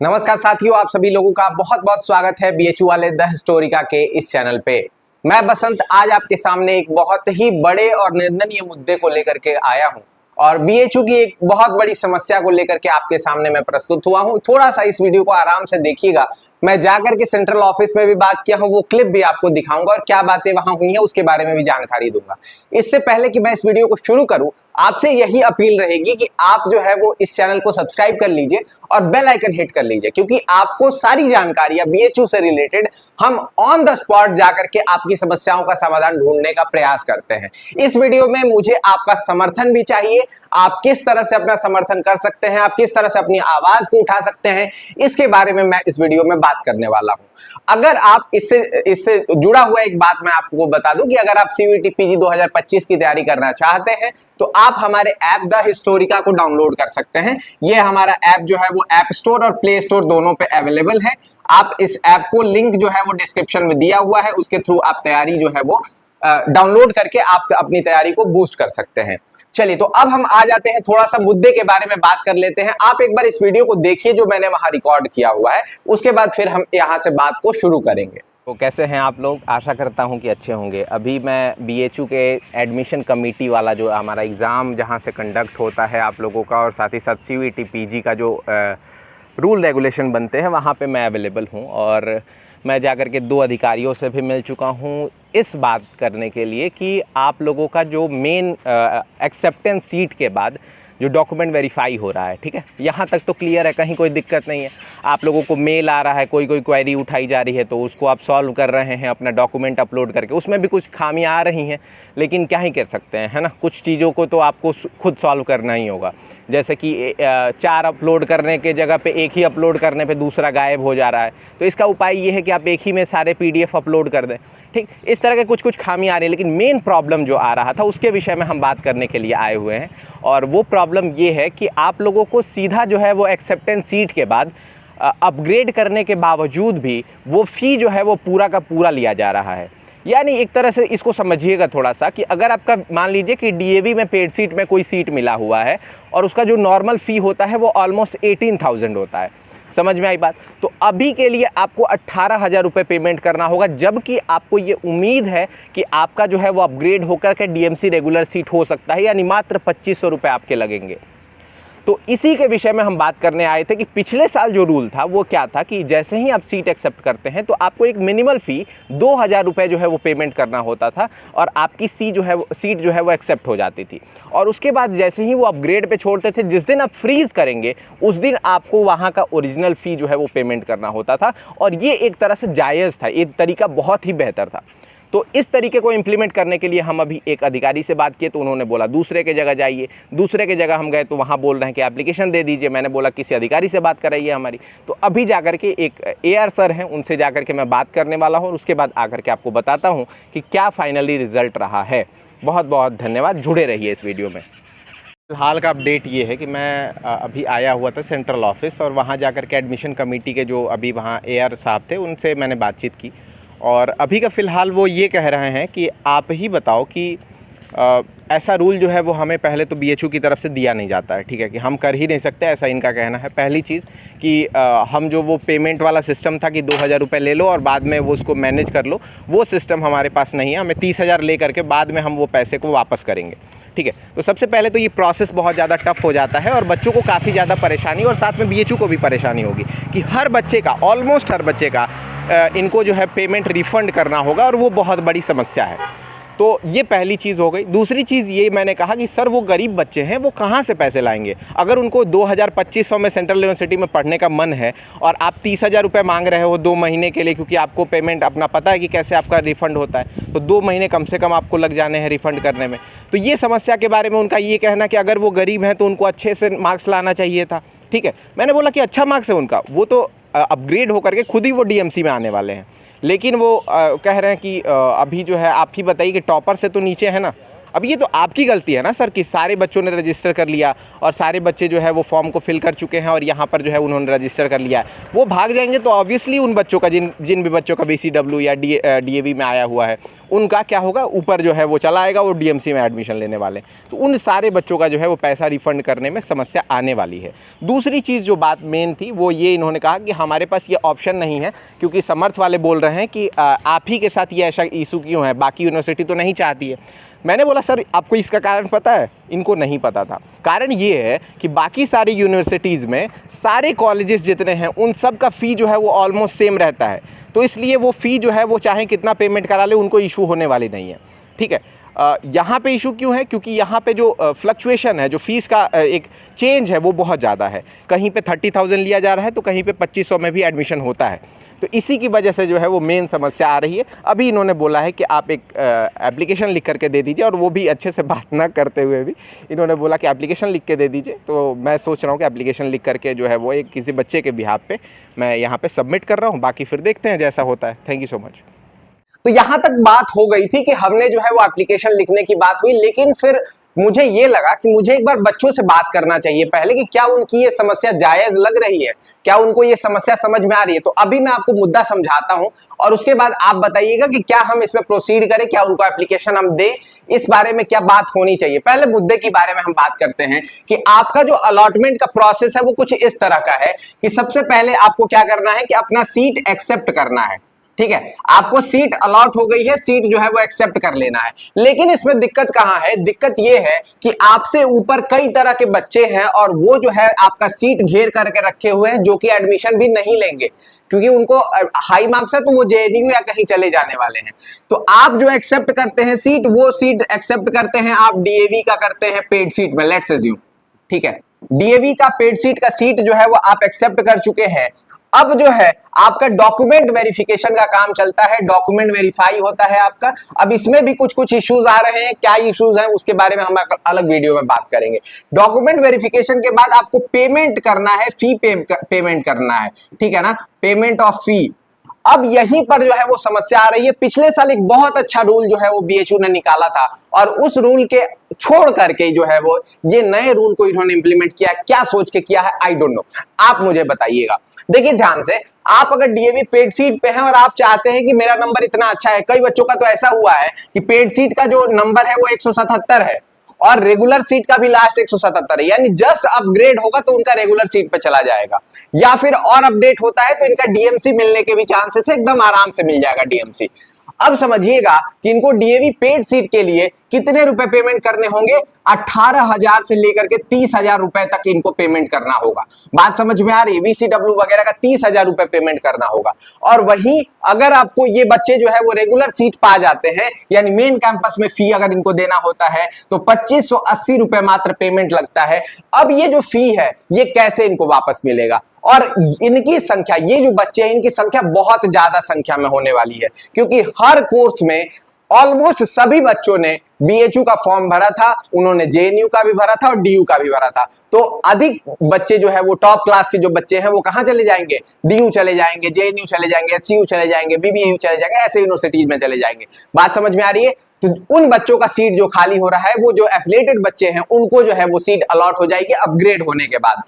नमस्कार साथियों, आप सभी लोगों का बहुत बहुत स्वागत है बीएचयू वाले द हिस्टोरिका के इस चैनल पे। मैं बसंत आज आपके सामने एक बहुत ही बड़े और निर्णनीय मुद्दे को लेकर के आया हूं और बीएचयू की एक बहुत बड़ी समस्या को लेकर के आपके सामने मैं प्रस्तुत हुआ हूं। थोड़ा सा इस वीडियो को आराम से देखिएगा। मैं जाकर के सेंट्रल ऑफिस में भी बात किया हूं, वो क्लिप भी आपको दिखाऊंगा और क्या बातें वहां हुई हैं उसके बारे में भी जानकारी दूंगा। इससे पहले कि मैं इस वीडियो को शुरू करूं, आपसे यही अपील रहेगी कि आप जो है वो इस चैनल को सब्सक्राइब कर लीजिए और बेल आइकन हिट कर लीजिए, क्योंकि आपको सारी जानकारियां बीएचयू से रिलेटेड हम ऑन द स्पॉट जाकर के आपकी समस्याओं का समाधान ढूंढने का प्रयास करते हैं। इस वीडियो में मुझे आपका समर्थन भी चाहिए। आप किस तरह से अपना समर्थन कर सकते हैं, आप किस तरह से अपनी आवाज को उठा सकते हैं, इसके बारे में मैं इस वीडियो में बात करने वाला हूं। अगर आप इससे जुड़ा हुआ एक बात मैं आपको बता दूं कि अगर आप सीयूईटी पीजी 2025 की तैयारी करना चाहते हैं तो आप हमारे ऐप द हिस्टोरिका को डाउनलोड कर सकते हैं। यह हमारा ऐप जो है वो ऐप स्टोर और प्ले स्टोर दोनों पे अवेलेबल है। आप इस ऐप को लिंक जो है वो डिस्क्रिप्शन में दिया हुआ है, उसके थ्रू आप तैयारी जो है वो डाउनलोड करके आप अपनी तैयारी को बूस्ट कर सकते हैं। चलिए, तो अब हम आ जाते हैं, थोड़ा सा मुद्दे के बारे में बात कर लेते हैं। आप एक बार इस वीडियो को देखिए जो मैंने वहां रिकॉर्ड किया हुआ है, उसके बाद फिर हम यहां से बात को शुरू करेंगे। तो कैसे हैं आप लोग? आशा करता हूं कि अच्छे होंगे। अभी मैं बीएचयू के एडमिशन कमेटी वाला जो हमारा एग्ज़ाम जहां से कंडक्ट होता है आप लोगों का, और साथ ही साथ सीयूईटी पीजी का जो रूल रेगुलेशन बनते हैं, वहाँ पे मैं अवेलेबल हूँ। और मैं जाकर के 2 अधिकारियों से भी मिल चुका हूँ इस बात करने के लिए कि आप लोगों का जो मेन एक्सेप्टेंस सीट के बाद जो डॉक्यूमेंट वेरीफाई हो रहा है, ठीक है, यहाँ तक तो क्लियर है, कहीं कोई दिक्कत नहीं है। आप लोगों को मेल आ रहा है, कोई क्वेरी उठाई जा रही है तो उसको आप सॉल्व कर रहे हैं अपना डॉक्यूमेंट अपलोड करके। उसमें भी कुछ खामियां आ रही हैं, लेकिन क्या ही कर सकते हैं, है ना। कुछ चीज़ों को तो आपको खुद सॉल्व करना ही होगा। जैसे कि 4 अपलोड करने के जगह पे 1 ही अपलोड करने पे दूसरा गायब हो जा रहा है, तो इसका उपाय ये है कि आप 1 ही में सारे PDF अपलोड कर दें, ठीक। इस तरह के कुछ खामी आ रही है, लेकिन मेन प्रॉब्लम जो आ रहा था उसके विषय में हम बात करने के लिए आए हुए हैं। और वो प्रॉब्लम ये है कि आप लोगों को सीधा जो है वो एक्सेप्टेंस सीट के बाद अपग्रेड करने के बावजूद भी वो फ़ी जो है वो पूरा का पूरा लिया जा रहा है। यानी एक तरह से इसको समझिएगा थोड़ा सा कि अगर आपका मान लीजिए कि डीएवी में पेड सीट में कोई सीट मिला हुआ है और उसका जो नॉर्मल फ़ी होता है वो ऑलमोस्ट 18,000 होता है। समझ में आई बात? तो अभी के लिए आपको 18,000 रुपये पेमेंट करना होगा, जबकि आपको ये उम्मीद है कि आपका जो है वो अपग्रेड होकर के डीएमसी रेगुलर सीट हो सकता है, यानी मात्र 2,500 रुपये आपके लगेंगे। तो इसी के विषय में हम बात करने आए थे कि पिछले साल जो रूल था वो क्या था कि जैसे ही आप सीट एक्सेप्ट करते हैं तो आपको एक मिनिमल फ़ी 2,000 रुपये जो है वो पेमेंट करना होता था और आपकी सीट जो है वो एक्सेप्ट हो जाती थी। और उसके बाद जैसे ही वो अपग्रेड पे छोड़ते थे, जिस दिन आप फ्रीज़ करेंगे उस दिन आपको वहाँ का ओरिजिनल फ़ी जो है वो पेमेंट करना होता था। और ये एक तरह से जायज़ था, ये तरीका बहुत ही बेहतर था। तो इस तरीके को इम्प्लीमेंट करने के लिए हम अभी एक अधिकारी से बात किए तो उन्होंने बोला दूसरे के जगह जाइए। दूसरे के जगह हम गए तो वहाँ बोल रहे हैं कि एप्लीकेशन दे दीजिए। मैंने बोला किसी अधिकारी से बात कराइए हमारी। तो अभी जाकर के एक AR सर हैं, उनसे जाकर के मैं बात करने वाला हूँ और उसके बाद आकर के आपको बताता हूँ कि क्या फाइनली रिजल्ट रहा है। बहुत बहुत धन्यवाद, जुड़े रहिए इस वीडियो में। हाल का अपडेट ये है कि मैं अभी आया हुआ था सेंट्रल ऑफिस और वहाँ जाकर के एडमिशन कमेटी के जो अभी वहाँ AR साहब थे उनसे मैंने बातचीत की। और अभी का फ़िलहाल वो ये कह रहे हैं कि आप ही बताओ कि ऐसा रूल जो है वो हमें पहले तो बीएचयू की तरफ से दिया नहीं जाता है, ठीक है, कि हम कर ही नहीं सकते, ऐसा इनका कहना है। पहली चीज़ कि हम जो वो पेमेंट वाला सिस्टम था कि 2,000 रुपये ले लो और बाद में वो उसको मैनेज कर लो, वो सिस्टम हमारे पास नहीं है। हमें 30,000 ले करके बाद में हम वो पैसे को वापस करेंगे, ठीक है। तो सबसे पहले तो ये प्रोसेस बहुत ज़्यादा टफ हो जाता है और बच्चों को काफ़ी ज़्यादा परेशानी, और साथ में बीएचयू को भी परेशानी होगी कि हर बच्चे का, ऑलमोस्ट हर बच्चे का इनको जो है पेमेंट रिफ़ंड करना होगा और वो बहुत बड़ी समस्या है। तो ये पहली चीज़ हो गई। दूसरी चीज़ ये मैंने कहा कि सर वो गरीब बच्चे हैं, वो कहाँ से पैसे लाएंगे? अगर उनको 2,200 में सेंट्रल यूनिवर्सिटी में पढ़ने का मन है और आप 30,000 रुपये मांग रहे हो 2 महीने के लिए, क्योंकि आपको पेमेंट अपना पता है कि कैसे आपका रिफ़ंड होता है, तो 2 महीने कम से कम आपको लग जाने हैं रिफ़ंड करने में। तो ये समस्या के बारे में उनका ये कहना कि अगर वो गरीब हैं तो उनको अच्छे से मार्क्स लाना चाहिए था, ठीक है। मैंने बोला कि अच्छा मार्क्स है उनका, वो तो अपग्रेड होकर के खुद ही वो डीएमसी में आने वाले हैं, लेकिन वो कह रहे हैं कि अभी जो है आप ही बताइए कि टॉपर से तो नीचे है ना। अब ये तो आपकी गलती है ना सर कि सारे बच्चों ने रजिस्टर कर लिया और सारे बच्चे जो है वो फॉर्म को फिल कर चुके हैं और यहाँ पर जो है उन्होंने रजिस्टर कर लिया है। वो भाग जाएंगे तो ऑब्वियसली उन बच्चों का जिन भी बच्चों का BCW या DAV में आया हुआ है उनका क्या होगा, ऊपर जो है वो चला आएगा, वो डीएमसी में एडमिशन लेने वाले। तो उन सारे बच्चों का जो है वो पैसा रिफंड करने में समस्या आने वाली है। दूसरी चीज़ जो बात मेन थी वो ये इन्होंने कहा कि हमारे पास ये ऑप्शन नहीं है, क्योंकि समर्थ वाले बोल रहे हैं कि आप ही के साथ ये ऐसा इशू क्यों है, बाकी यूनिवर्सिटी तो नहीं चाहती है। मैंने बोला सर आपको इसका कारण पता है? इनको नहीं पता था। कारण ये है कि बाकी सारी यूनिवर्सिटीज़ में सारे कॉलेजेस जितने हैं उन सब का फ़ी जो है वो ऑलमोस्ट सेम रहता है, तो इसलिए वो फ़ी जो है वो चाहे कितना पेमेंट करा ले उनको इशू होने वाली नहीं है। ठीक है, यहाँ पे इशू क्यों है? क्योंकि यहाँ पे जो फ्लक्चुएशन है, जो फीस का एक चेंज है वो बहुत ज़्यादा है। कहीं पे 30,000 लिया जा रहा है तो कहीं पे 2500 में भी एडमिशन होता है। तो इसी की वजह से जो है वो मेन समस्या आ रही है। अभी इन्होंने बोला है कि आप एक एप्लीकेशन लिख करके दे दीजिए, और वो भी अच्छे से बात ना करते हुए भी इन्होंने बोला कि एप्लीकेशन लिख के दे दीजिए। तो मैं सोच रहा हूँ कि एप्लीकेशन लिख करके जो है वो एक किसी बच्चे के बिहाफ पे मैं यहाँ पे सबमिट कर रहा हूँ। बाकी फिर देखते हैं जैसा होता है। Thank you so much. तो यहां तक बात हो गई थी कि हमने जो है वो एप्लीकेशन लिखने की बात हुई, लेकिन फिर मुझे ये लगा कि मुझे एक बार बच्चों से बात करना चाहिए पहले कि क्या उनकी ये समस्या जायज लग रही है, क्या उनको ये समस्या समझ में आ रही है। तो अभी मैं आपको मुद्दा समझाता हूं और उसके बाद आप बताइएगा कि क्या हम इसमें प्रोसीड करें, क्या उनको एप्लीकेशन हम दें, इस बारे में क्या बात होनी चाहिए। पहले मुद्दे के बारे में हम बात करते हैं कि आपका जो अलॉटमेंट का प्रोसेस है वो कुछ इस तरह का है कि सबसे पहले आपको क्या करना है कि अपना सीट एक्सेप्ट करना है। ठीक है, आपको सीट अलॉट हो गई है, सीट जो है वो एक्सेप्ट कर लेना है। लेकिन इसमें दिक्कत कहां है? दिक्कत ये है कि आपसे ऊपर कई तरह के बच्चे हैं और वो जो है आपका सीट घेर करके रखे हुए हैं, जो कि एडमिशन भी नहीं लेंगे क्योंकि उनको हाई मार्क्स है, तो वो जेएनयू या कहीं चले जाने वाले हैं। तो आप जो एक्सेप्ट करते हैं सीट, वो सीट एक्सेप्ट करते हैं आप डीएवी का करते हैं पेड सीट में, लेट्स अज्यूम। ठीक है, डीएवी का पेड सीट का सीट जो है वो आप एक्सेप्ट कर चुके हैं। अब जो है आपका डॉक्यूमेंट वेरिफिकेशन का काम चलता है, डॉक्यूमेंट वेरीफाई होता है आपका। अब इसमें भी कुछ कुछ इश्यूज आ रहे हैं, क्या इश्यूज हैं उसके बारे में हम अलग वीडियो में बात करेंगे। डॉक्यूमेंट वेरिफिकेशन के बाद आपको पेमेंट करना है, फी पेमेंट करना है, ठीक है ना, पेमेंट ऑफ फी। अब यहीं पर जो है वो समस्या आ रही है। पिछले साल एक बहुत अच्छा रूल जो है वो बीएचयू ने निकाला था और उस रूल के छोड़ करके जो है वो ये नए रूल को इन्होंने इंप्लीमेंट किया। क्या सोच के किया है आई डोंट नो, आप मुझे बताइएगा। देखिए ध्यान से, आप अगर डीएवी पेड सीट पे हैं और आप चाहते हैं कि मेरा नंबर इतना अच्छा है, कई बच्चों का तो ऐसा हुआ है कि पेड सीट का जो नंबर है वो 177 है और रेगुलर सीट का भी लास्ट 177 है, यानी जस्ट अपग्रेड होगा तो उनका रेगुलर सीट पे चला जाएगा, या फिर और अपडेट होता है तो इनका डीएमसी मिलने के भी चांसेस है, एकदम आराम से मिल जाएगा डीएमसी। अब समझिएगा कि इनको डीएवी पेड सीट के लिए कितने रुपए पेमेंट करने होंगे? 18,000 से लेकर के 30,000 रुपए तक इनको पेमेंट करना होगा। बात समझ में आ रही है? वीसीडब्ल्यू वगैरह का 30,000 रुपए पेमेंट करना होगा। और वहीं अगर आपको ये बच्चे जो है वो रेगुलर सीट पा जाते हैं, यानी मेन कैंपस में फी अगर इनको देना होता है तो 2580 रुपए मात्र पेमेंट लगता है। अब ये जो फी है ये कैसे इनको वापस मिलेगा? और इनकी संख्या, ये जो बच्चे हैं इनकी संख्या बहुत ज्यादा संख्या में होने वाली है, क्योंकि हर कोर्स में ऑलमोस्ट सभी बच्चों ने बीएचयू का फॉर्म भरा था, उन्होंने जेएनयू का भी भरा था और डीयू का भी भरा था। तो अधिक बच्चे जो है वो टॉप क्लास के जो बच्चे हैं वो कहां चले जाएंगे? डीयू चले जाएंगे, जेएनयू चले जाएंगे, एचसीयू चले जाएंगे, बीबीएयू चले जाएंगे, ऐसे यूनिवर्सिटीज में चले जाएंगे। बात समझ में आ रही है? तो उन बच्चों का सीट जो खाली हो रहा है, वो जो एफिलिएटेड बच्चे हैं उनको जो है वो सीट अलॉट हो जाएगी अपग्रेड होने के बाद।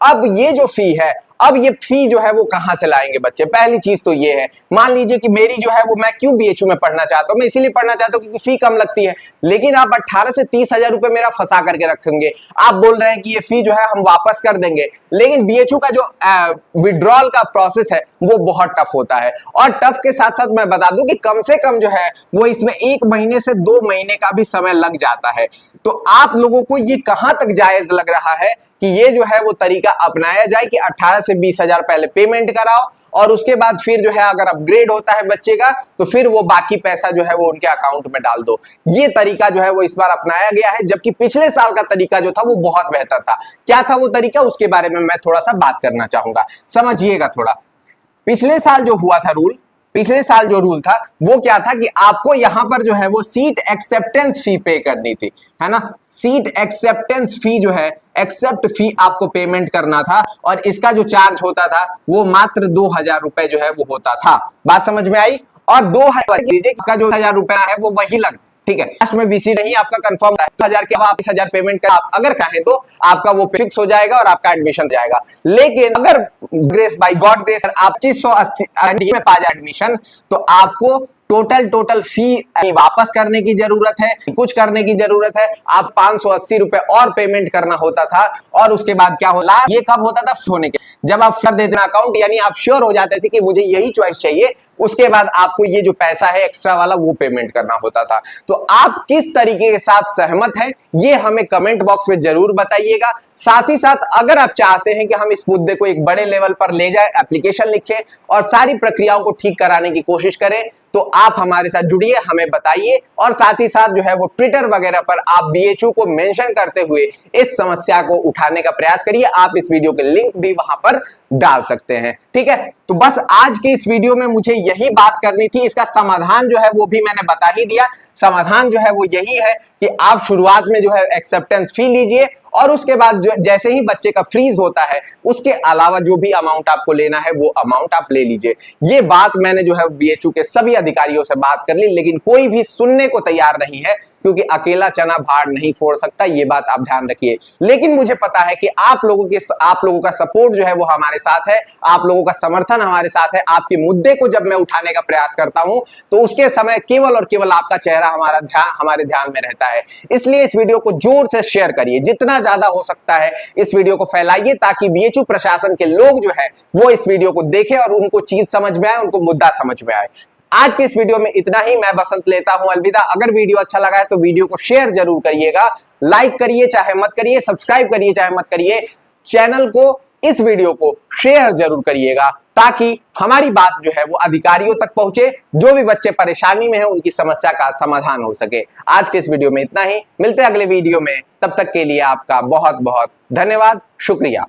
अब ये जो फी है, अब ये फी जो है वो कहां से लाएंगे बच्चे? पहली चीज तो ये है, मान लीजिए कि मेरी जो है वो, मैं क्यों बीएचयू में पढ़ना चाहता हूं, मैं इसीलिए पढ़ना चाहता हूं क्योंकि फी कम लगती है, लेकिन आप 18 से 30,000 रुपए मेरा फंसा करके रखेंगे। आप बोल रहे हैं कि ये फी जो है हम वापस कर देंगे, लेकिन बीएचयू का जो विड्रॉल का प्रोसेस है वो बहुत टफ होता है। और टफ के साथ साथ मैं बता दूं कि कम से कम जो है वो इसमें 1 महीने से 2 महीने का भी समय लग जाता है। तो आप लोगों को ये कहां तक जायज लग रहा है कि ये जो है वो तरीका अपनाया जाए कि 18 से 20,000 पहले पेमेंट कराओ और उसके बाद फिर जो है अगर अपग्रेड होता है बच्चे का तो फिर वो बाकी पैसा जो है वो उनके अकाउंट में डाल दो। ये तरीका जो है वो इस बार अपनाया गया है, जबकि पिछले साल का तरीका जो था वो बहुत बेहतर था। क्या था वो तरीका, उसके बारे में मैं थोड़ा सा बात करना चाहूंगा, समझिएगा थोड़ा। पिछले साल जो हुआ था रूल, पिछले साल जो रूल था वो क्या था कि आपको यहां पर जो है वो सीट एक्सेप्टेंस फी पे करनी थी, है ना। सीट एक्सेप्टेंस फी जो है, एक्सेप्ट फी आपको पेमेंट करना था और इसका जो चार्ज होता था वो मात्र 2,000 रुपए जो है वो होता था। बात समझ में आई? और 2,000 का जो 1,000 रुपया है वो वही लग, ठीक है। लास्ट में बीसी नहीं आपका कंफर्म है, 2,000 के आप 20,000 पेमेंट कर, आप अगर कहें तो आपका वो फिक्स हो जाएगा और आपका एडमिशन जाएगा। लेकिन अगर ग्रेस बाय गॉड ग्रेस आप 2580 में पा जाए एडमिशन तो आपको टोटल फी वापस करने की जरूरत है, कुछ करने की जरूरत है। आप 580 रुपए और पेमेंट करना होता था और उसके बाद क्या होला, ये कब होता था होने के जब आप कर देते ना अकाउंट, यानी आप श्योर हो जाते थे कि मुझे यही चॉइस चाहिए, उसके बाद आपको ये जो पैसा है एक्स्ट्रा वाला वो पेमेंट करना होता था। तो आप किस तरीके के साथ सहमत हैं ये हमें कमेंट बॉक्स में जरूर बताइएगा। साथ ही साथ अगर आप चाहते हैं कि हम इस मुद्दे को एक बड़े लेवल पर ले जाए, एप्लीकेशन लिखें और सारी प्रक्रियाओं को ठीक कराने की कोशिश करें, तो आप हमारे साथ जुड़िए, हमें बताइए। और साथ ही साथ जो है वो ट्विटर वगैरह पर आप बीएचयू को मेंशन करते हुए इस समस्या को उठाने का प्रयास करिए। आप इस वीडियो के लिंक भी वहां पर डाल सकते हैं, ठीक है। तो बस आज के इस वीडियो में मुझे यही बात करनी थी। इसका समाधान जो है वो भी मैंने बता ही दिया। समाधान जो है वो यही है कि आप शुरुआत में जो है एक्सेप्टेंस फी लीजिए और उसके बाद जो जैसे ही बच्चे का फ्रीज होता है उसके अलावा जो भी अमाउंट आपको लेना है वो अमाउंट आप ले लीजिए। ये बात मैंने जो है बीएचयू के सभी अधिकारियों से बात कर ली, लेकिन कोई भी सुनने को तैयार नहीं है, क्योंकि अकेला चना भाड़ नहीं फोड़ सकता, ये बात आप ध्यान रखिए। लेकिन मुझे पता है कि आप लोगों का सपोर्ट जो है वो हमारे साथ है, आप लोगों का समर्थन हमारे साथ है। आपके मुद्दे को जब मैं उठाने का प्रयास करता हूं तो उसके समय केवल और केवल आपका चेहरा हमारे ध्यान में रहता है। इसलिए इस वीडियो को जोर से शेयर करिए, जितना ज्यादा हो सकता है इस वीडियो को फैलाइए, ताकि बीएचयू प्रशासन के लोग जो है वो इस वीडियो को देखें और उनको चीज समझ में आए, उनको मुद्दा समझ में आए। आज के इस वीडियो में इतना ही। मैं बसंत लेता हूं अलविदा। अगर वीडियो अच्छा लगा है तो वीडियो को शेयर जरूर करिएगा, लाइक करिए चाहे मत करिए, सब्सक्राइब करिए चाहे मत करिए, चैनल को, इस वीडियो को शेयर जरूर करिएगा, ताकि हमारी बात जो है वो अधिकारियों तक पहुंचे, जो भी बच्चे परेशानी में हैं उनकी समस्या का समाधान हो सके। आज के इस वीडियो में इतना ही। मिलते हैं अगले वीडियो में, तब तक के लिए आपका बहुत बहुत धन्यवाद, शुक्रिया।